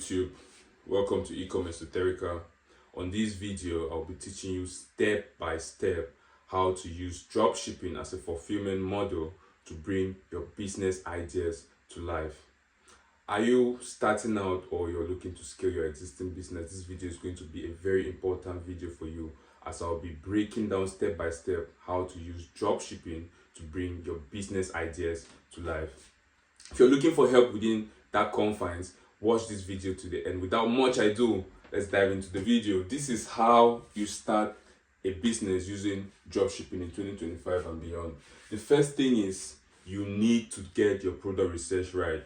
YouTube, welcome to e-commerce Esoterica. On this video, I'll be teaching you step by step how to use dropshipping as a fulfillment model to bring your business ideas to life. Are you starting out or you're looking to scale your existing business? This video is going to be a very important video for you, as I'll be breaking down step by step how to use dropshipping to bring your business ideas to life. If you're looking for help within that confines, watch this video to the end. Without much ado, let's dive into the video. This is how you start a business using dropshipping in 2025 and beyond. The first thing is you need to get your product research right.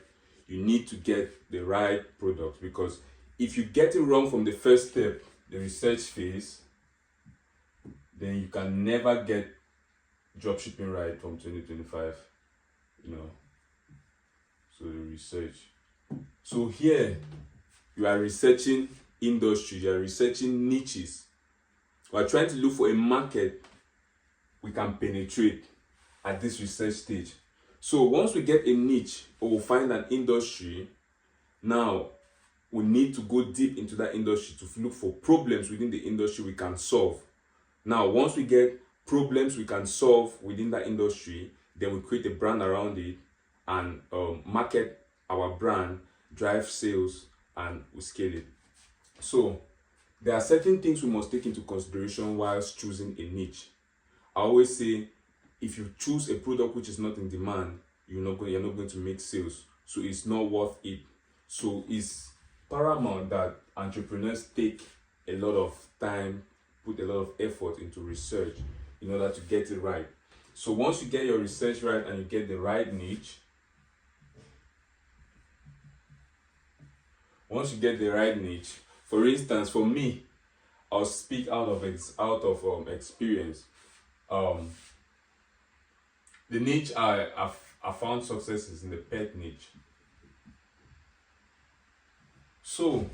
You need to get the right product, because if you get it wrong from the first step, the research phase, then you can never get dropshipping right from 2025. So the research. So here you are researching industry, you are researching niches. We are trying to look for a market we can penetrate at this research stage. So once we get a niche or we find an industry, now we need to go deep into that industry to look for problems within the industry we can solve. Now, once we get problems we can solve within that industry, then we create a brand around it and market our brand, drive sales, and we scale it. So there are certain things we must take into consideration whilst choosing a niche. I always say, if you choose a product which is not in demand, you're not going to make sales, so it's not worth it. So it's paramount that entrepreneurs take a lot of time, put a lot of effort into research in order to get it right. So once you get your research right and you get the right niche, for instance, for me, I'll speak out of experience. The niche I found success is in the pet niche. So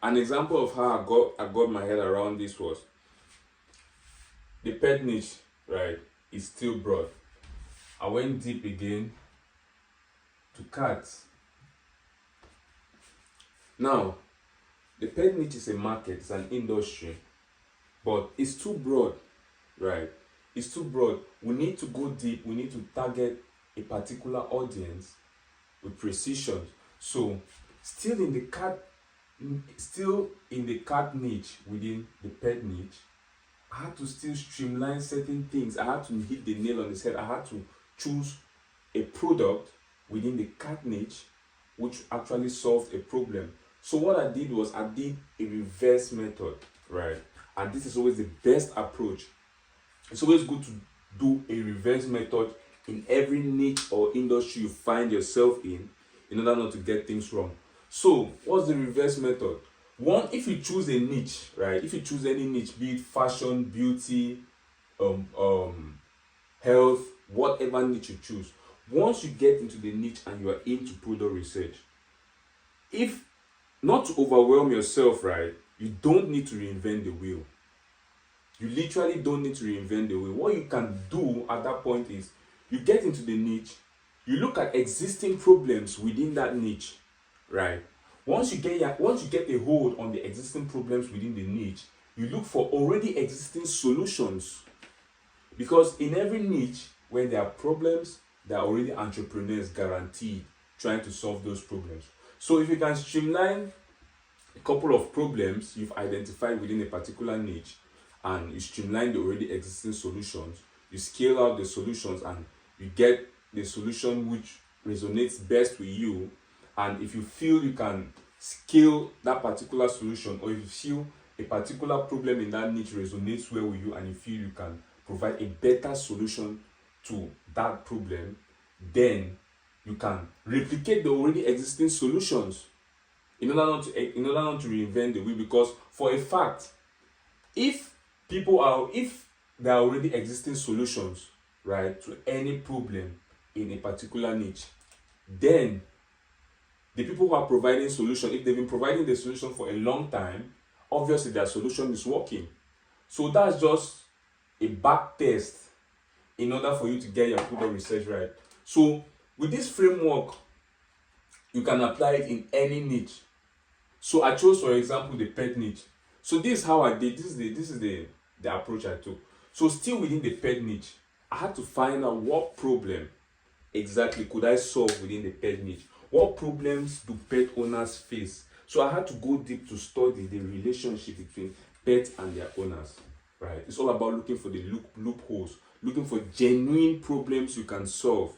an example of how I got my head around this was the pet niche, right, is still broad. I went deep again to cats. Now, the pet niche is a market, it's an industry, but it's too broad, right? It's too broad. We need to go deep. We need to target a particular audience with precision. So, still in the cat niche within the pet niche, I had to still streamline certain things. I had to hit the nail on the head. I had to choose a product within the cat niche which actually solved a problem. So what I did was I did a reverse method, right? And this is always the best approach. It's always good to do a reverse method in every niche or industry you find yourself in order not to get things wrong. So what's the reverse method? One, if you choose a niche, right? If you choose any niche, be it fashion, beauty, health, whatever niche you choose, once you get into the niche and you are into product research, if not to overwhelm yourself, right, you don't need to reinvent the wheel. You literally don't need to reinvent the wheel. What you can do at that point is you get into the niche, you look at existing problems within that niche, right? Once you get a hold on the existing problems within the niche, you look for already existing solutions. Because in every niche where there are problems, there are already entrepreneurs guaranteed trying to solve those problems. So if you can streamline a couple of problems you've identified within a particular niche, and you streamline the already existing solutions, you scale out the solutions and you get the solution which resonates best with you. And if you feel you can scale that particular solution, or if you feel a particular problem in that niche resonates well with you and you feel you can provide a better solution to that problem, then you can replicate the already existing solutions in order not to reinvent the wheel. Because for a fact, if there are already existing solutions, right, to any problem in a particular niche, then the people who are providing solution, if they've been providing the solution for a long time, obviously their solution is working. So that's just a back test in order for you to get your product research right. So with this framework, you can apply it in any niche. So I chose, for example, the pet niche. So this is how I did. This is the approach I took. So still within the pet niche, I had to find out what problem exactly could I solve within the pet niche. What problems do pet owners face? So I had to go deep to study the relationship between pets and their owners. Right? It's all about looking for the loopholes, looking for genuine problems you can solve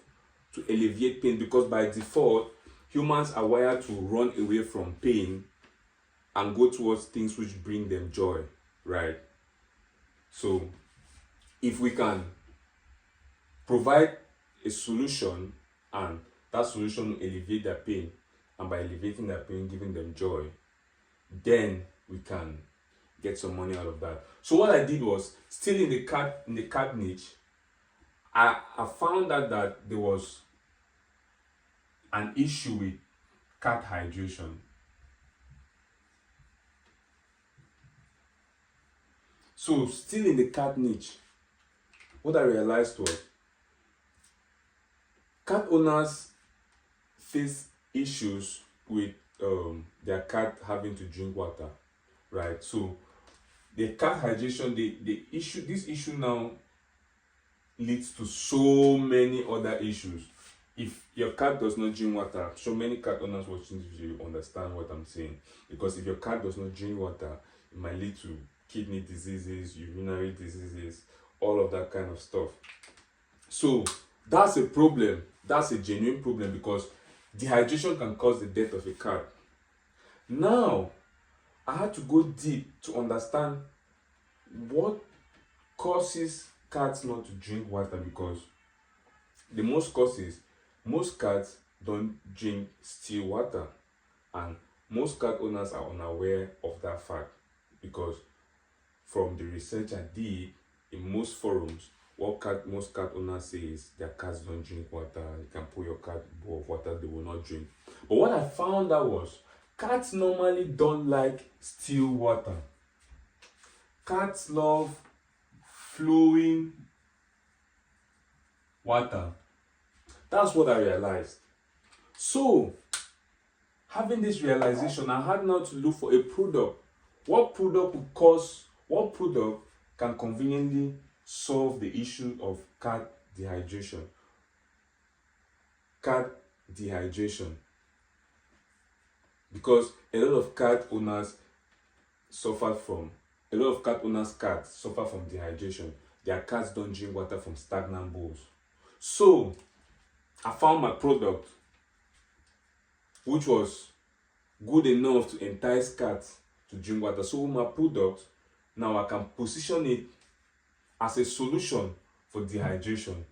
to alleviate pain, because by default humans are wired to run away from pain and go towards things which bring them joy, right? So if we can provide a solution and that solution will alleviate their pain, and by alleviating their pain giving them joy, then we can get some money out of that. So what I did was, still in the cat niche, I found out that there was an issue with cat hydration. So still in the cat niche, what I realized was cat owners face issues with their cat having to drink water, right? So the cat hydration, this issue now leads to so many other issues. If your cat does not drink water, so many cat owners watching this video understand what I'm saying. Because if your cat does not drink water, it might lead to kidney diseases, urinary diseases, all of that kind of stuff. So that's a problem. That's a genuine problem, because dehydration can cause the death of a cat. Now, I had to go deep to understand what causes cats not to drink water, because the most causes, most cats don't drink still water, and most cat owners are unaware of that fact, because from the research I did in most forums, what most cat owners say is their cats don't drink water. You can pour your cat a bowl of water, they will not drink. But what I found out was cats normally don't like still water. Cats love flowing water. That's what I realized. So, having this realization, I had now to look for a product. What product can conveniently solve the issue of cat dehydration? Cat dehydration. Because a lot of cat owners cats suffer from dehydration. Their cats don't drink water from stagnant bowls. So I found my product, which was good enough to entice cats to drink water. So with my product, now I can position it as a solution for dehydration.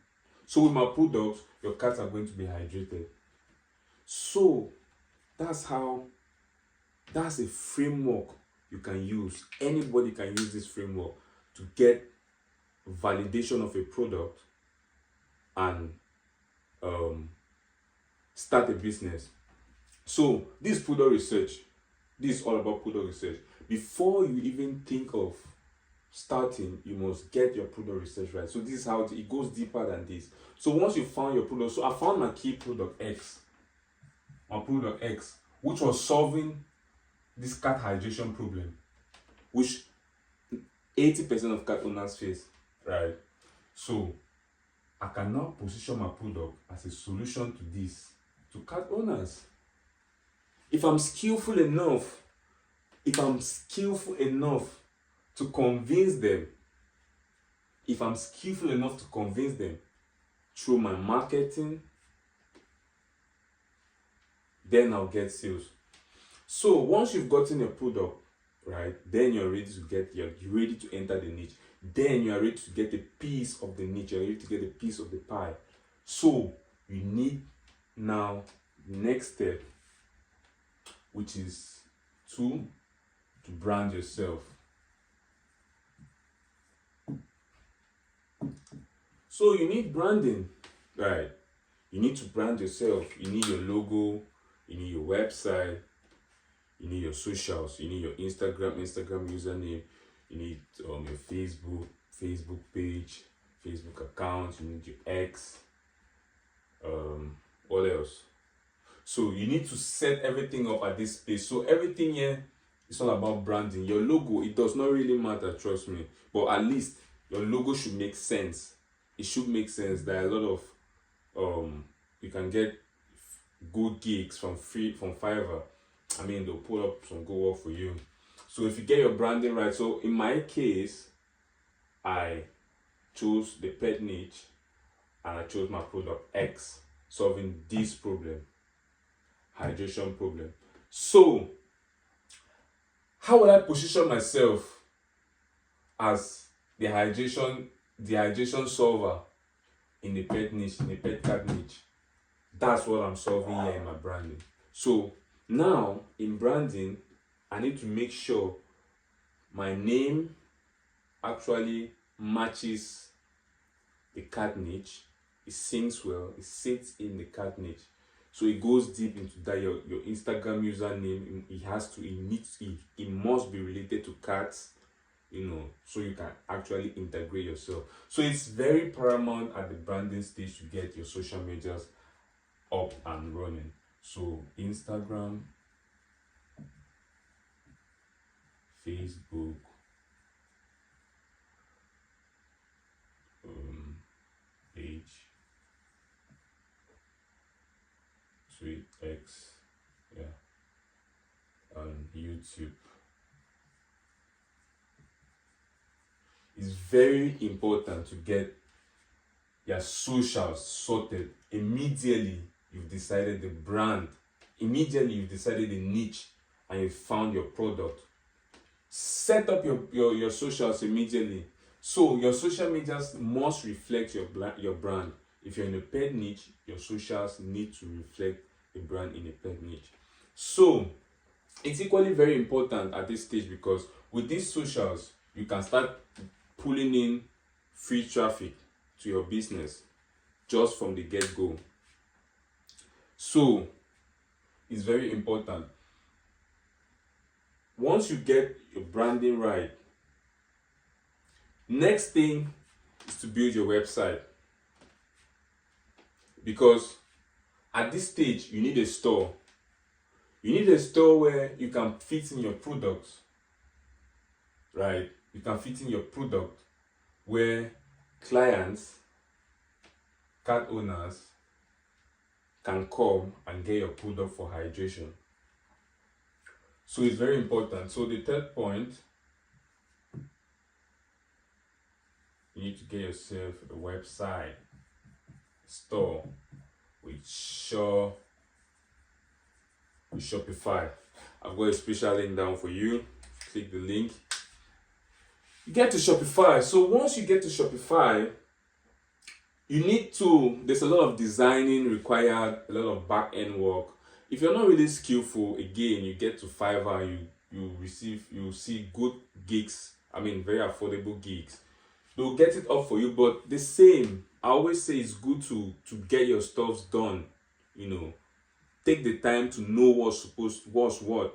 So with my product, your cats are going to be hydrated. So that's a framework you can use. Anybody can use this framework to get validation of a product and start a business. So this product research, this is all about product research. Before you even think of starting, you must get your product research right. So this is how it goes deeper than this. So once you found your product, so I found my key product X, which was solving this cat hydration problem, which 80% of cat owners face, right? So I can now position my product as a solution to this, to cat owners. If I'm skillful enough to convince them, through my marketing, then I'll get sales. So once you've gotten a product, right, then you're ready to enter the niche. Then you are ready to get a piece of the niche. You're ready to get a piece of the pie. So you need now the next step, which is to brand yourself. So you need branding, right? You need to brand yourself. You need your logo, you need your website, you need your socials, you need your Instagram username, you need your Facebook page, Facebook account, you need your X. What else? So you need to set everything up at this place. So everything here is all about branding. Your logo, it does not really matter, trust me, but at least your logo should make sense. It should make sense. There are a lot of you can get good gigs from Fiverr. I mean, they'll pull up some good work for you. So if you get your branding right, so in my case, I chose the pet niche and I chose my product X, solving this problem, hydration problem. So how will I position myself as the hydration solver in the pet niche, in the pet cat niche? That's what I'm solving here in my branding. So now in branding, I need to make sure my name actually matches the cat niche. It syncs well, it sits in the cat niche. So it goes deep into that. Your Instagram username, it must be related to cats, so you can actually integrate yourself. So it's very paramount at the branding stage to get your social medias up and running. So Instagram, Facebook, page, Sweet X, and YouTube. It's very important to get your socials sorted immediately you've decided the brand, immediately you've decided the niche, and you found your product. Set up your socials immediately. So your social medias must reflect your brand. If you're in a pet niche, your socials need to reflect the brand in a pet niche. So it's equally very important at this stage, because with these socials, you can start pulling in free traffic to your business just from the get-go. So it's very important. Once you get your branding right, next thing is to build your website. Because at this stage, you need a store. You need a store where you can fit in your products, right? You can fit in your product where clients, cat owners, can come and get your product for hydration. So it's very important. So the third point, you need to get yourself a website, store with Shopify. I've got a special link down for you. Click the link. You get to Shopify. So once you get to Shopify, there's a lot of designing required, a lot of back-end work. If you're not really skillful, again, you get to Fiverr, you see good gigs, very affordable gigs. They'll get it up for you, but the same, I always say it's good to get your stuff done, take the time to know what's what.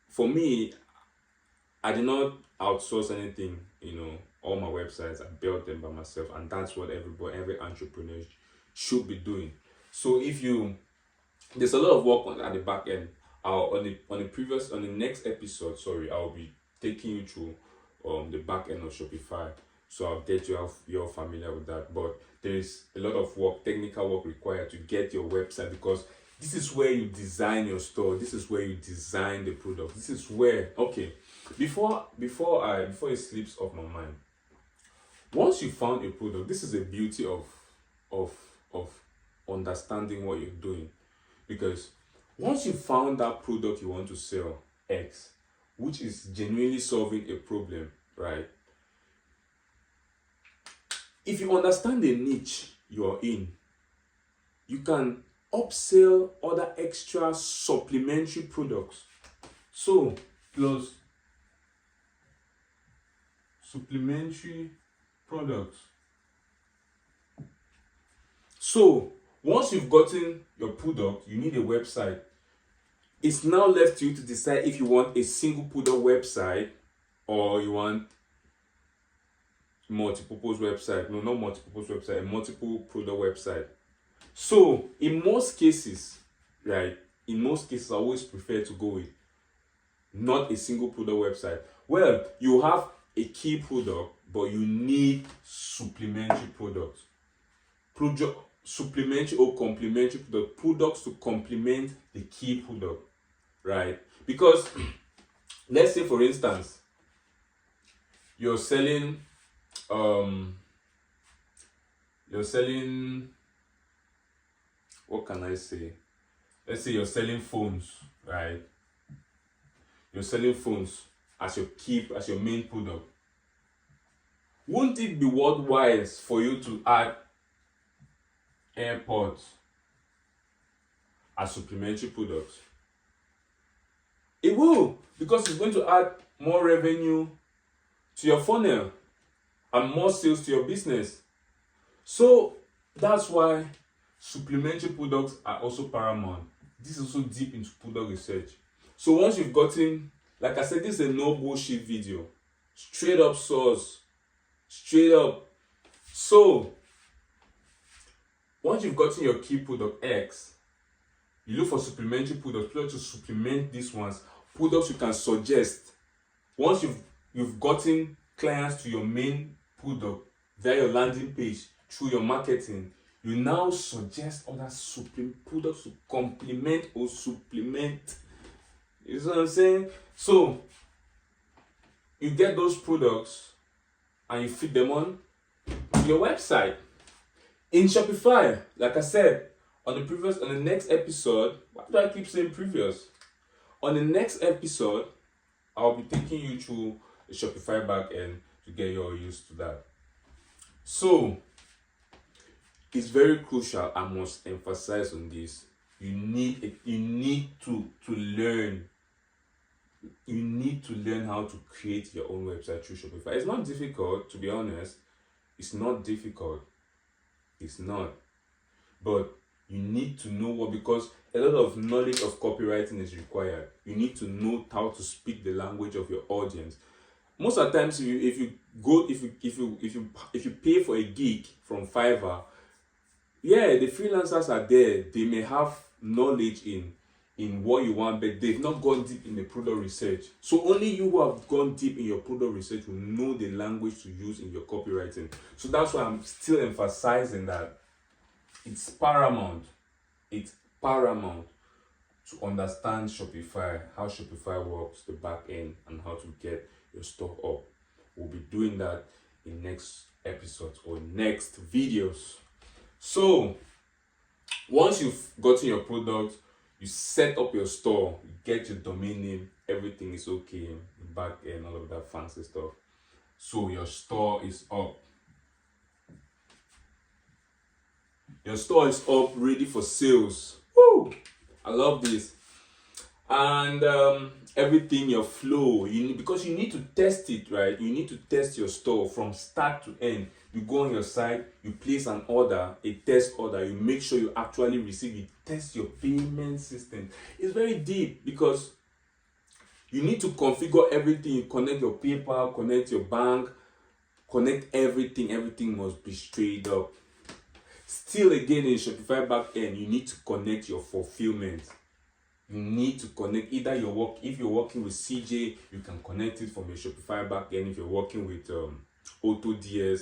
For me, I did not outsource anything, all my websites, I built them by myself, and that's what every entrepreneur should be doing. So there's a lot of work at the back end. On the next episode, I'll be taking you through the back end of Shopify. So I'll get you're familiar with that. But there is a lot of work, technical work required to get your website, because this is where you design your store. This is where you design the product. This is where, before it slips off my mind. Once you found a product, this is the beauty of understanding what you're doing. Because once you found that product you want to sell, X, which is genuinely solving a problem, right? If you understand the niche you're in, you can upsell other extra supplementary products. So, plus supplementary products. So, once you've gotten your product, you need a website. It's now left to you to decide if you want a single product website or you want multi-purpose website. No, not multi-purpose website, a multiple product website. So in most cases, right? In most cases, I always prefer to go with not a single product website. Well, you have a key product, but you need supplementary products. Supplementary or complementary products to complement the key product, right? Because let's say, for instance, you're selling what can I say? Let's say you're selling phones, right? You're selling phones as your main product. Wouldn't it be worthwhile for you to add AirPods as supplementary products? It will, because it's going to add more revenue to your funnel and more sales to your business. So that's why supplementary products are also paramount. This is also deep into product research. So once you've gotten, like I said, this is a no bullshit video, straight up source, straight up. So once you've gotten your key product X, you look for supplementary products to supplement these ones, products you can suggest. Once you've gotten clients to your main product via your landing page through your marketing, you now suggest other products to complement or supplement. You see what I'm saying? So you get those products and you fit them on your website. In Shopify, like I said, on the next episode, why do I keep saying previous? On the next episode, I'll be taking you through the Shopify backend to get you all used to that. So it's very crucial. I must emphasize on this. You need to learn. You need to learn how to create your own website through Shopify. It's not difficult, to be honest. It's not difficult. It's not. But you need to know what, because a lot of knowledge of copywriting is required. You need to know how to speak the language of your audience. Most of the times, if you pay for a gig from Fiverr, yeah, the freelancers are there. They may have knowledge in what you want, but they've not gone deep in the product research. So only you who have gone deep in your product research will know the language to use in your copywriting. So that's why I'm still emphasizing that it's paramount. It's paramount to understand Shopify, how Shopify works, the back end, and how to get your store up. We'll be doing that in next episodes or next videos. So once you've gotten your product, you set up your store, you get your domain name, everything is okay, the back end, all of that fancy stuff. So your store is up. Your store is up, ready for sales. Woo! I love this. And everything, your flow, because you need to test it, right? You need to test your store from start to end. You go on your site, you place an order, a test order, you make sure you actually receive it, test your payment system. It's very deep because you need to configure everything. You connect your PayPal, connect your bank, connect everything. Everything must be straight up. Still, again, in Shopify backend, you need to connect your fulfillment. You need to connect either if you're working with CJ, you can connect it from your Shopify backend. If you're working with AutoDS,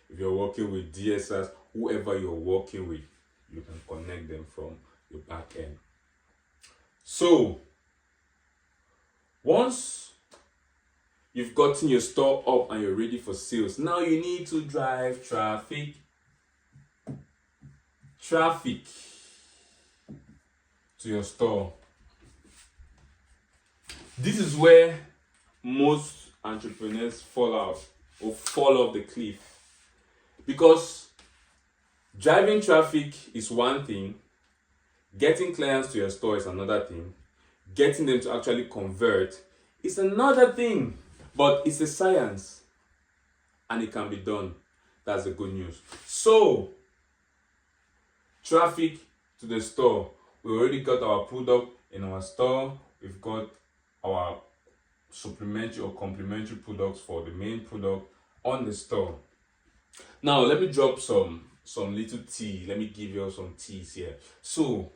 if you're working with DSS, whoever you're working with, you can connect them from your backend. So once you've gotten your store up and you're ready for sales, now you need to drive traffic to your store. This is where most entrepreneurs fall off the cliff, because driving traffic is one thing, getting clients to your store is another thing, getting them to actually convert is another thing. But it's a science and it can be done. That's the good news. So traffic to the store. We already got our product in our store. We've got our supplementary or complementary products for the main product on the store. Now let me drop some little tea. Let me give you all some teas here. So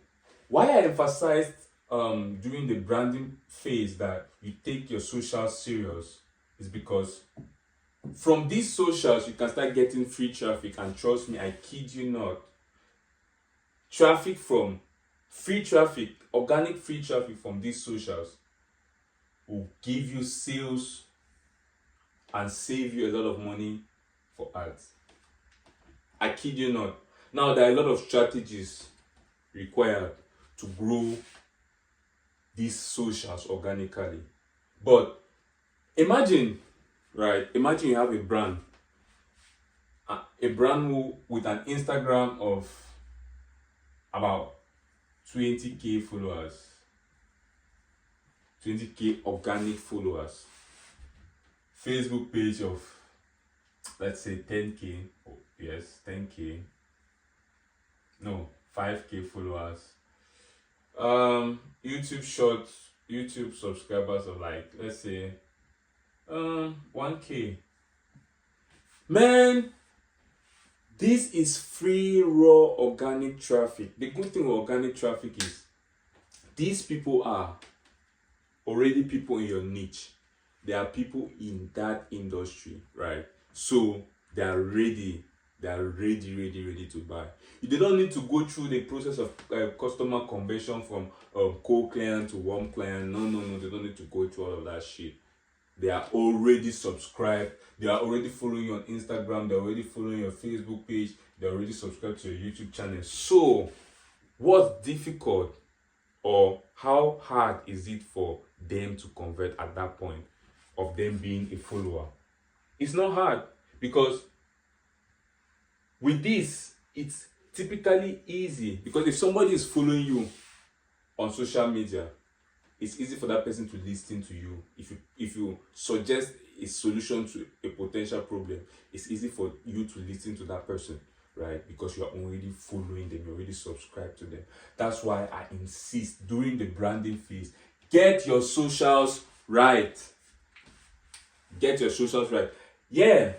Why I emphasized during the branding phase that you take your socials serious is because from these socials you can start getting free traffic, and trust me, I kid you not, organic free traffic from these socials will give you sales and save you a lot of money for ads. I kid you not. Now, there are a lot of strategies required to grow these socials organically. But imagine you have a brand with an Instagram of about 20k followers, 20k organic followers, Facebook page of, let's say, 10k, 10k, no, 5k followers, YouTube shorts, YouTube subscribers of, like, let's say 1k. Man, this is free raw organic traffic. The good thing with organic traffic is these people are already people in your niche. They are people in that industry, right? So they are ready to buy. They don't need to go through the process of customer conversion from cold client to warm client. No, they don't need to go through all of that shit. They are already subscribed. They are already following you on Instagram. They're already following your Facebook page. They're already subscribed to your YouTube channel. So what's difficult, or how hard is it for them to convert at that point of them being a follower? It's not hard, because with this, it's typically easy, because if somebody is following you on social media, it's easy for that person to listen to you. If you suggest a solution to a potential problem, it's easy for you to listen to that person, right? Because you are already following them, you're already subscribed to them. That's why I insist during the branding phase, get your socials right. Get your socials right. Yeah.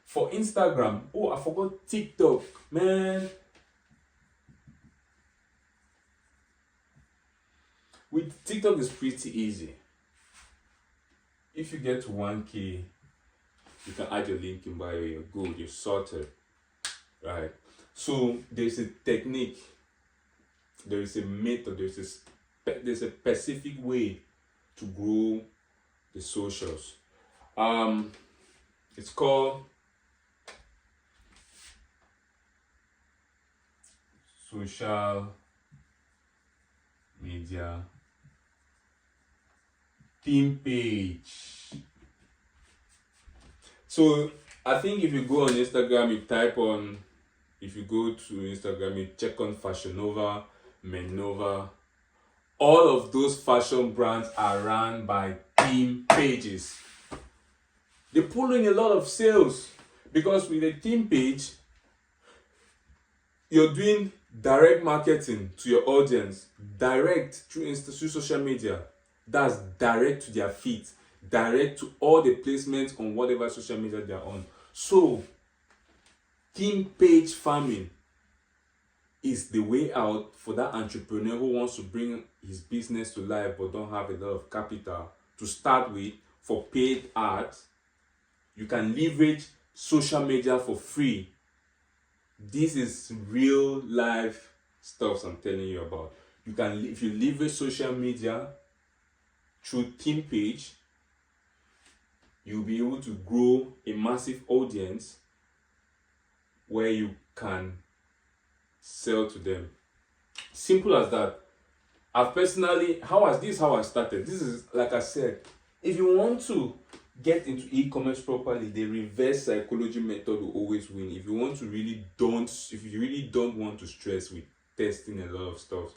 For Instagram, oh, I forgot TikTok, man. With TikTok, is pretty easy. If you get to 1k, you can add your link in bio, you're good, you're sorted, right? So there's a technique, there is a method, there's a specific way to grow the socials. It's called social media theme page. So I think if you go on Instagram, if you go to Instagram, you check on Fashion Nova, Menova, all of those fashion brands are run by theme pages. They pull in a lot of sales, because with a theme page, you're doing direct marketing to your audience, direct through social media. That's direct to their feed, direct to all the placements on whatever social media they're on. So theme page farming is the way out for that entrepreneur who wants to bring his business to life but don't have a lot of capital to start with. For paid ads, you can leverage social media for free. This is real life stuff I'm telling you about. You can, if you leverage social media through theme page, you'll be able to grow a massive audience where you can sell to them. Simple as that. I've personally, how I started. This is, like I said, if you want to get into e-commerce properly, the reverse psychology method will always win. If you really don't want to stress with testing a lot of stuff,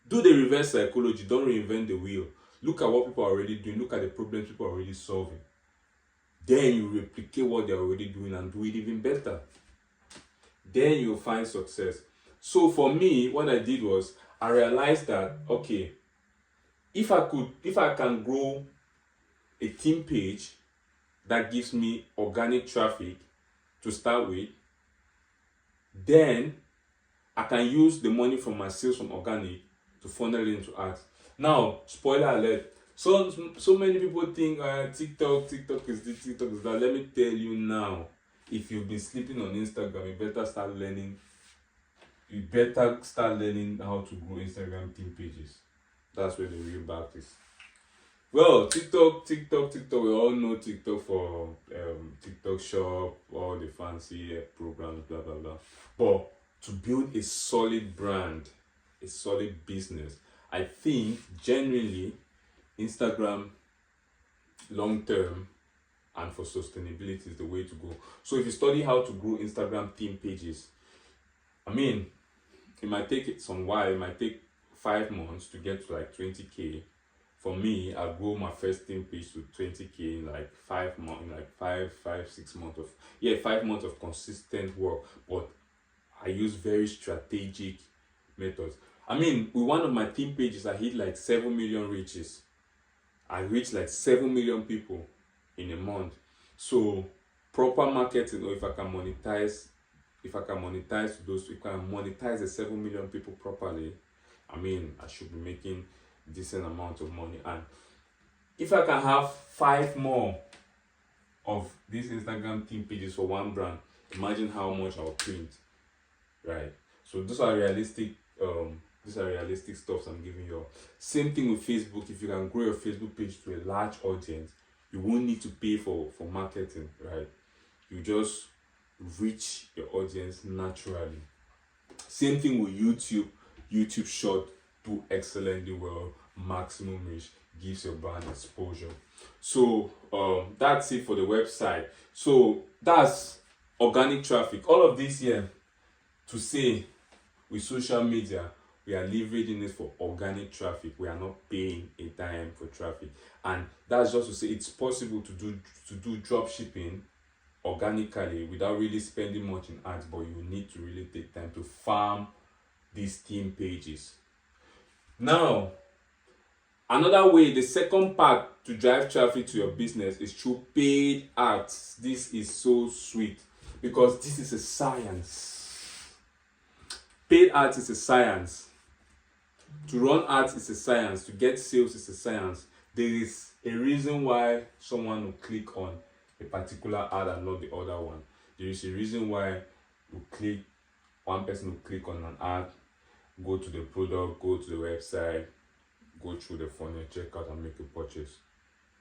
do the reverse psychology. Don't reinvent the wheel. Look at what people are already doing. Look at the problems people are already solving. Then you replicate what they're already doing and do it even better. Then you'll find success. So for me, what I did was, I realized that, okay, if I can grow a theme page that gives me organic traffic to start with, then I can use the money from my sales from organic to funnel it into ads. Now, spoiler alert. So many people think TikTok is this, TikTok is that. Let me tell you now, if you've been sleeping on Instagram, you better start learning. You better start learning how to grow Instagram theme pages. That's where the real back is. Well, TikTok. We all know TikTok for TikTok Shop, all the fancy programs, blah blah blah. But to build a solid brand, a solid business, I think genuinely Instagram long term and for sustainability is the way to go. So if you study how to grow Instagram theme pages, I mean, it might take some while. It might take 5 months to get to like 20k. For me, I grow my first theme page to 20k in like 5 months, like 6 months of 5 months of consistent work. But I use very strategic methods. I mean, with one of my theme pages, I hit like 7 million reaches. I reach like 7 million people in a month. So proper marketing, or if I can monetize to those, if I can monetize the 7 million people properly, I mean, I should be making decent amount of money. And if I can have 5 more of these Instagram theme pages for one brand, imagine how much I'll print, right? So these are realistic stuff I'm giving you. Same thing with Facebook. If you can grow your Facebook page to a large audience, you won't need to pay for marketing, right? You just reach your audience naturally. Same thing with YouTube Short do excellently well. Maximum reach, gives your brand exposure. So that's it for the website. So that's organic traffic. All of this here to say, with social media, we are leveraging it for organic traffic. We are not paying a dime for traffic. And that's just to say it's possible to do drop shipping organically without really spending much in ads, but you need to really take time to farm these theme pages. Now, another way, the second part to drive traffic to your business is through paid ads. This is so sweet because this is a science. Paid ads is a science. To run ads is a science. To get sales is a science. There is a reason why someone will click on a particular ad and not the other one. There is a reason why one person will click on an ad, go to the product, go to the website, go through the funnel, check out and make a purchase.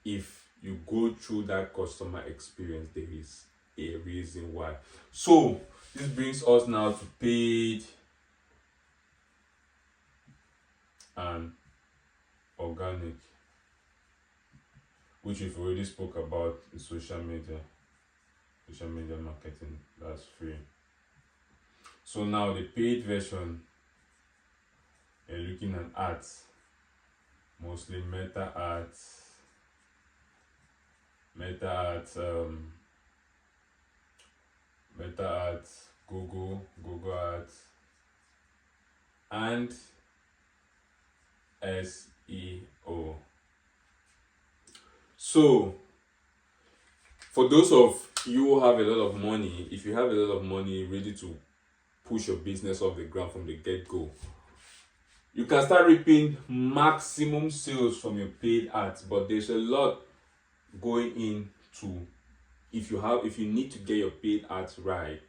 If you go through that customer experience, there is a reason why. So this brings us now to paid and organic, which we've already spoke about in social media marketing. That's free. So now the paid version, you're looking at ads, mostly meta ads, Google ads, and SEO. So for those of you who have a lot of money, if you have a lot of money ready to push your business off the ground from the get-go, you can start reaping maximum sales from your paid ads. But there's a lot going into, if you need to get your paid ads right,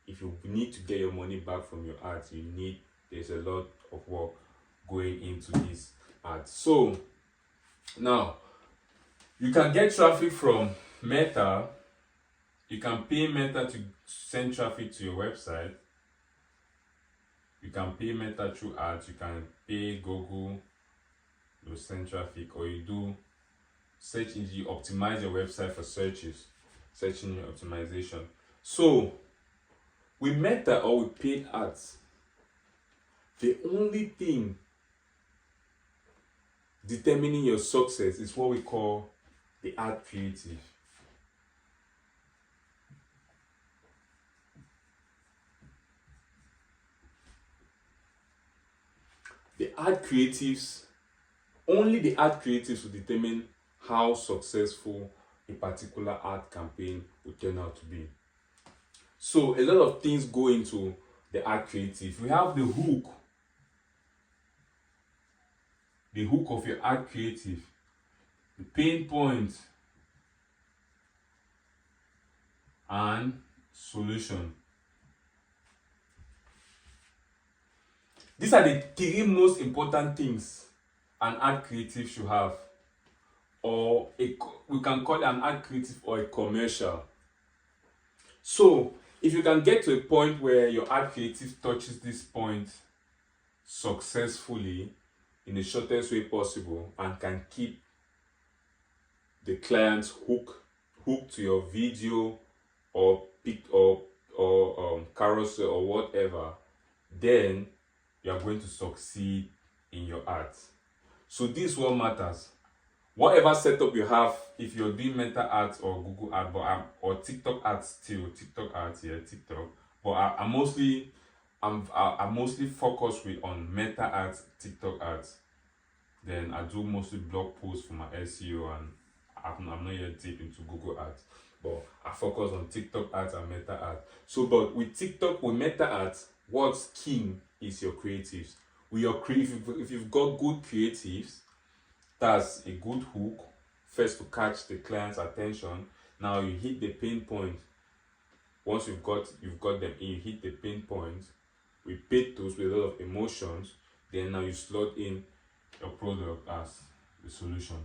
if you need to get your money back from your ads, there's a lot of work going into these ads. So now you can get traffic from Meta. You can pay Meta to send traffic to your website. You can pay Meta through ads. You can pay Google to send traffic, or you do search engine, optimize your website for search engine optimization. So with Meta or with paid ads, the only thing determining your success is what we call the ad creative. Only the ad creatives will determine how successful a particular ad campaign will turn out to be. So a lot of things go into the ad creative. We have the hook. The hook of your ad creative. The pain point and solution. These are the three most important things an ad creative should have, or we can call it an ad creative or a commercial. So if you can get to a point where your ad creative touches this point successfully in the shortest way possible and can keep the clients hooked to your video or carousel or whatever, then you are going to succeed in your ads. So this is what matters. Whatever setup you have, if you're doing Meta ads or Google ads, or TikTok ads TikTok. But I mostly focus on Meta ads, TikTok ads. Then I do mostly blog posts for my SEO, and I'm not yet deep into Google ads. But I focus on TikTok ads and Meta ads. So, but with Meta ads, what's key is your creatives. With your if you've got good creatives, that's a good hook. First, to catch the client's attention. Now you hit the pain point. Once you've got them in, you hit the pain point. We paid those with a lot of emotions. Then now you slot in your product as the solution.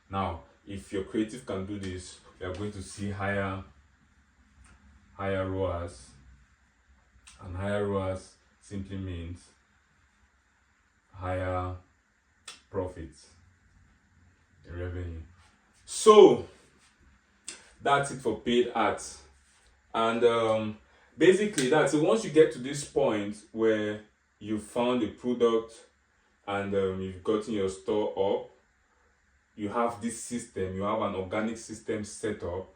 Now, if your creative can do this, we are going to see higher ROAS. And higher ROAS simply means higher profits, revenue. So that's it for paid ads. And basically that's it. Once you get to this point where you found a product and you've gotten your store up, you have this system, you have an organic system set up.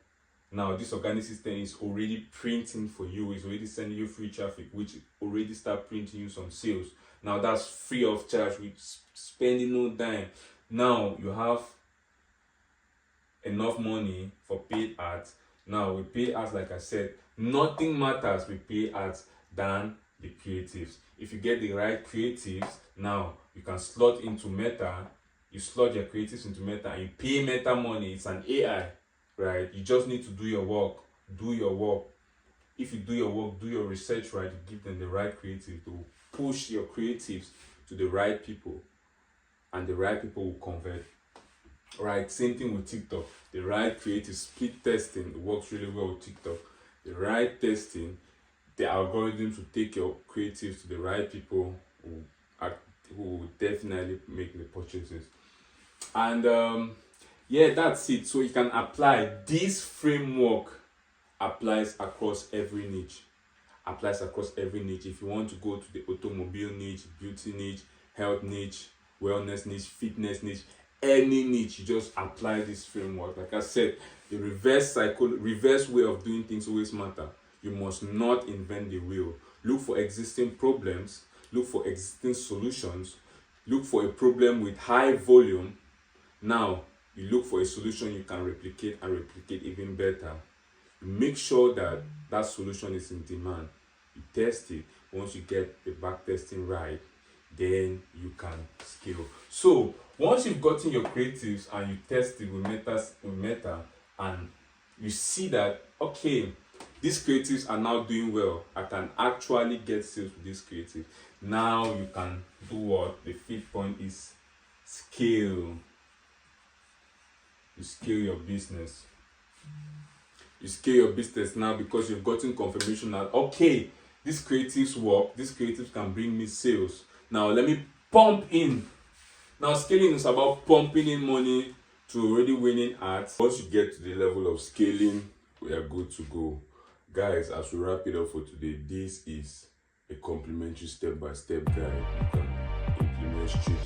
Now this organic system is already printing for you, it's already sending you free traffic, which already start printing you some sales. Now that's free of charge, with spending no dime. Now you have enough money for paid ads. Now with paid ads, like I said, nothing matters with paid ads than the creatives. If you get the right creatives, now you can slot into Meta. You slot your creatives into Meta and you pay Meta money. It's an AI, right? You just need to do your work. Do your work. If you do your work, do your research right, you give them the right creative to push your creatives to the right people, and the right people will convert. Right, same thing with TikTok. The right creative, speed testing works really well with TikTok. The right testing, the algorithms will take your creatives to the right people who will definitely make the purchases. And yeah, that's it. So you can apply this framework. Applies across every niche. If you want to go to the automobile niche, beauty niche, health niche, wellness niche, fitness niche, any niche, you just apply this framework. Like I said, the reverse way of doing things always matter. You must not invent the wheel. Look for existing problems, look for existing solutions, look for a problem with high volume. Now you look for a solution you can replicate and replicate even better. Make sure that that solution is in demand. You test it. Once you get the back testing right, then you can scale. So once you've gotten your creatives and you test it with Meta, and you see that, okay, these creatives are now doing well, I can actually get sales with this creative. Now you can do what? The fifth point is scale. You scale your business. You scale your business now because you've gotten confirmation that, okay, these creatives work, these creatives can bring me sales. Now let me pump in. Now scaling is about pumping in money to already winning ads. Once you get to the level of scaling, we are good to go. Guys, as we wrap it up for today, this is a complimentary step-by-step guide you can implement straight